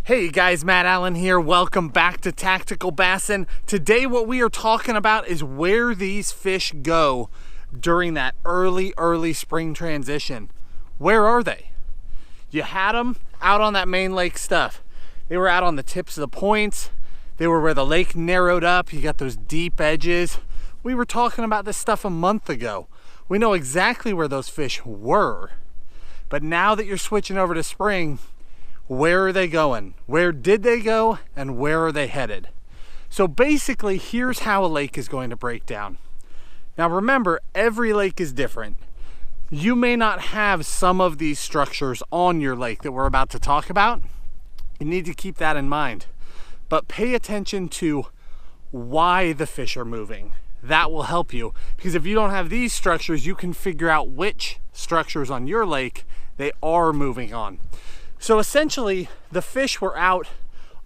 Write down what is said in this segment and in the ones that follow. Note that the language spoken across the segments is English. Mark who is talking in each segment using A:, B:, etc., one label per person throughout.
A: Hey guys, Matt Allen here. Welcome back to Tactical Bassin. Today what we are talking about is where these fish go during that early spring transition. Where are they? You had them out on that main lake stuff. They were out on the tips of the points. They were where the lake narrowed up. You got those deep edges. We were talking about this stuff a month ago. We know exactly where those fish were. But now that you're switching over to spring, where are they going? Where did they go and where are they headed? So basically, here's how a lake is going to break down. Now remember, every lake is different. You may not have some of these structures on your lake that we're about to talk about. You need to keep that in mind. But pay attention to why the fish are moving. That will help you, because if you don't have these structures, you can figure out which structures on your lake they are moving on. So essentially, the fish were out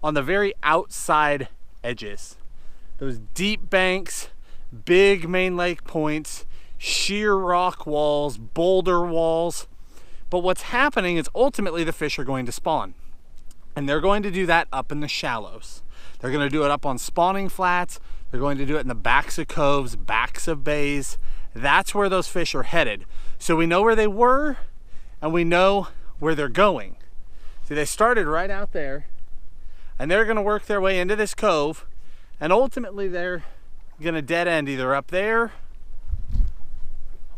A: on the very outside edges. Those deep banks, big main lake points, sheer rock walls, boulder walls. But what's happening is ultimately the fish are going to spawn. And they're going to do that up in the shallows. They're going to do it up on spawning flats. They're going to do it in the backs of coves, backs of bays. That's where those fish are headed. So we know where they were and we know where they're going. See, they started right out there and they're going to work their way into this cove, and ultimately they're going to dead end either up there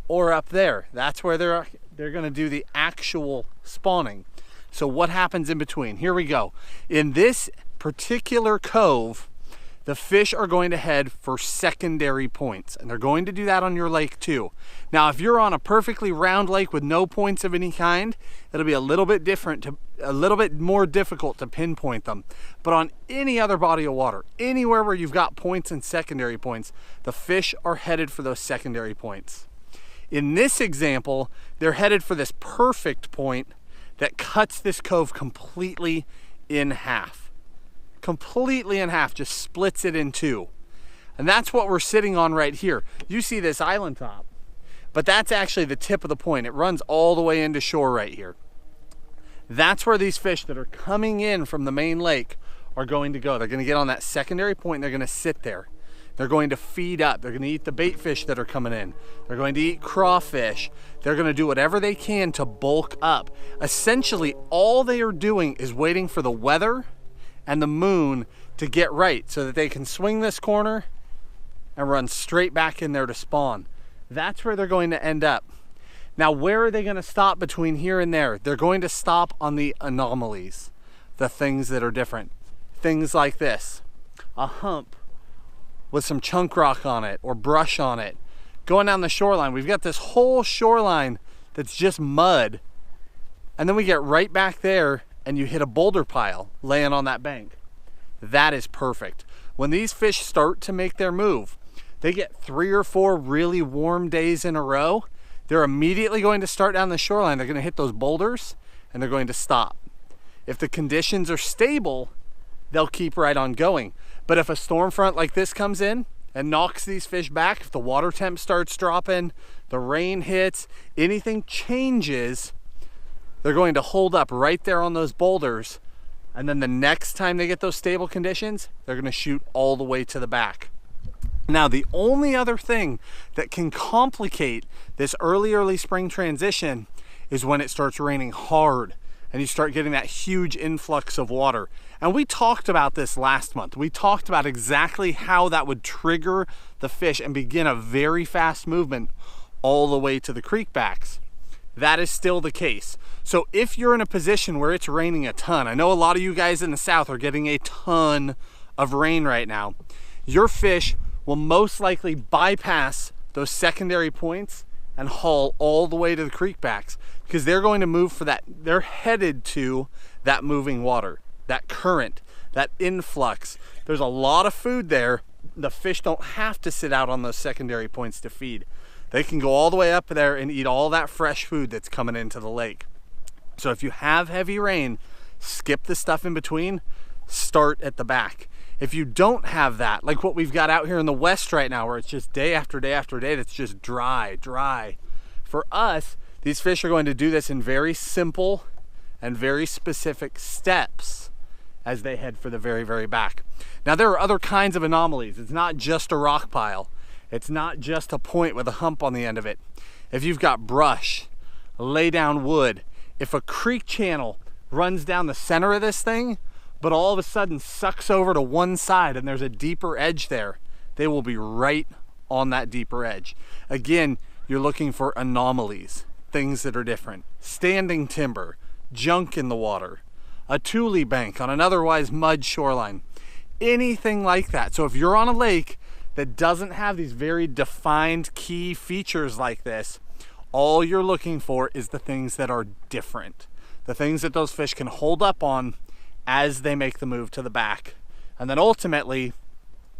A: or up there. That's where they're going to do the actual spawning. So what happens in between? Here we go. In this particular cove, the fish are going to head for secondary points, and they're going to do that on your lake too. Now, if you're on a perfectly round lake with no points of any kind, it'll be a little bit more difficult to pinpoint them. But on any other body of water, anywhere where you've got points and secondary points, the fish are headed for those secondary points. In this example, they're headed for this perfect point that cuts this cove completely in half. Completely in half, just splits it in two. And that's what we're sitting on right here. You see this island top, but that's actually the tip of the point. It runs all the way into shore right here. That's where these fish that are coming in from the main lake are going to go. They're going to get on that secondary point and they're going to sit there. They're going to feed up. They're going to eat the bait fish that are coming in. They're going to eat crawfish. They're going to do whatever they can to bulk up. Essentially, all they are doing is waiting for the weather and the moon to get right so that they can swing this corner and run straight back in there to spawn. That's where they're going to end up. Now, where are they going to stop between here and there? They're going to stop on the anomalies, the things that are different. Things like this, a hump with some chunk rock on it or brush on it. Going down the shoreline, we've got this whole shoreline that's just mud. And then we get right back there and you hit a boulder pile laying on that bank. That is perfect. When these fish start to make their move, they get 3 or 4 really warm days in a row. They're immediately going to start down the shoreline. They're going to hit those boulders and they're going to stop. If the conditions are stable, they'll keep right on going. But if a storm front like this comes in and knocks these fish back, if the water temp starts dropping, the rain hits, anything changes, they're going to hold up right there on those boulders, and then the next time they get those stable conditions, they're going to shoot all the way to the back. Now, the only other thing that can complicate this early spring transition is when it starts raining hard and you start getting that huge influx of water. And we talked about this last month. We talked about exactly how that would trigger the fish and begin a very fast movement all the way to the creek backs. That is still the case. So if you're in a position where it's raining a ton, I know a lot of you guys in the south are getting a ton of rain right now, your fish will most likely bypass those secondary points and haul all the way to the creek backs, because they're going to move for that. They're headed to that moving water, that current, that influx. There's a lot of food there. The fish don't have to sit out on those secondary points to feed. They can go all the way up there and eat all that fresh food that's coming into the lake. So if you have heavy rain, skip the stuff in between, start at the back. If you don't have that, like what we've got out here in the west right now, where it's just day after day after day, that's just dry. For us, these fish are going to do this in very simple and very specific steps. as they head for the very, very back. Now there are other kinds of anomalies. It's not just a rock pile. It's not just a point with a hump on the end of it. If you've got brush, lay down wood, if a creek channel runs down the center of this thing, but all of a sudden sucks over to one side and there's a deeper edge there, they will be right on that deeper edge. Again, you're looking for anomalies, things that are different. Standing timber, junk in the water, a tule bank on an otherwise mud shoreline, anything like that. So if you're on a lake that doesn't have these very defined key features like this, all you're looking for is the things that are different, the things that those fish can hold up on as they make the move to the back. And then ultimately,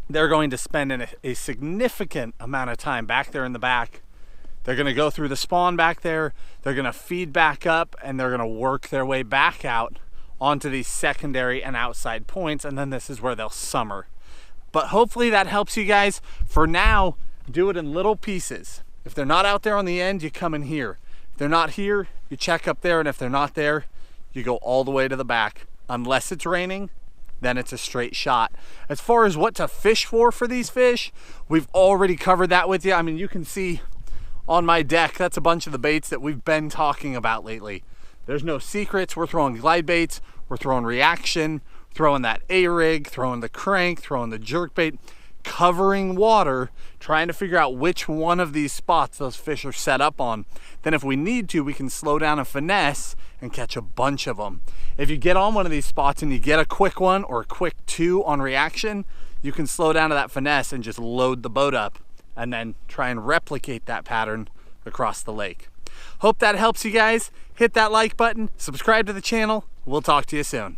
A: they're going to spend a significant amount of time back there in the back. They're going to go through the spawn back there, they're going to feed back up, and they're going to work their way back out onto these secondary and outside points, and then this is where they'll summer. But hopefully that helps you guys. For now, do it in little pieces. If they're not out there on the end, you come in here. If they're not here, you check up there, and if they're not there, you go all the way to the back. Unless it's raining, then it's a straight shot. As far as what to fish for these fish, we've already covered that with you. I mean, you can see on my deck, that's a bunch of the baits that we've been talking about lately. There's no secrets. We're throwing glide baits, we're throwing reaction, throwing that A-rig, throwing the crank, throwing the jerk bait, covering water, trying to figure out which one of these spots those fish are set up on. Then if we need to, we can slow down and finesse and catch a bunch of them. If you get on one of these spots and you get a quick one or a quick two on reaction, you can slow down to that finesse and just load the boat up and then try and replicate that pattern across the lake. Hope that helps you guys. Hit that like button, subscribe to the channel. We'll talk to you soon.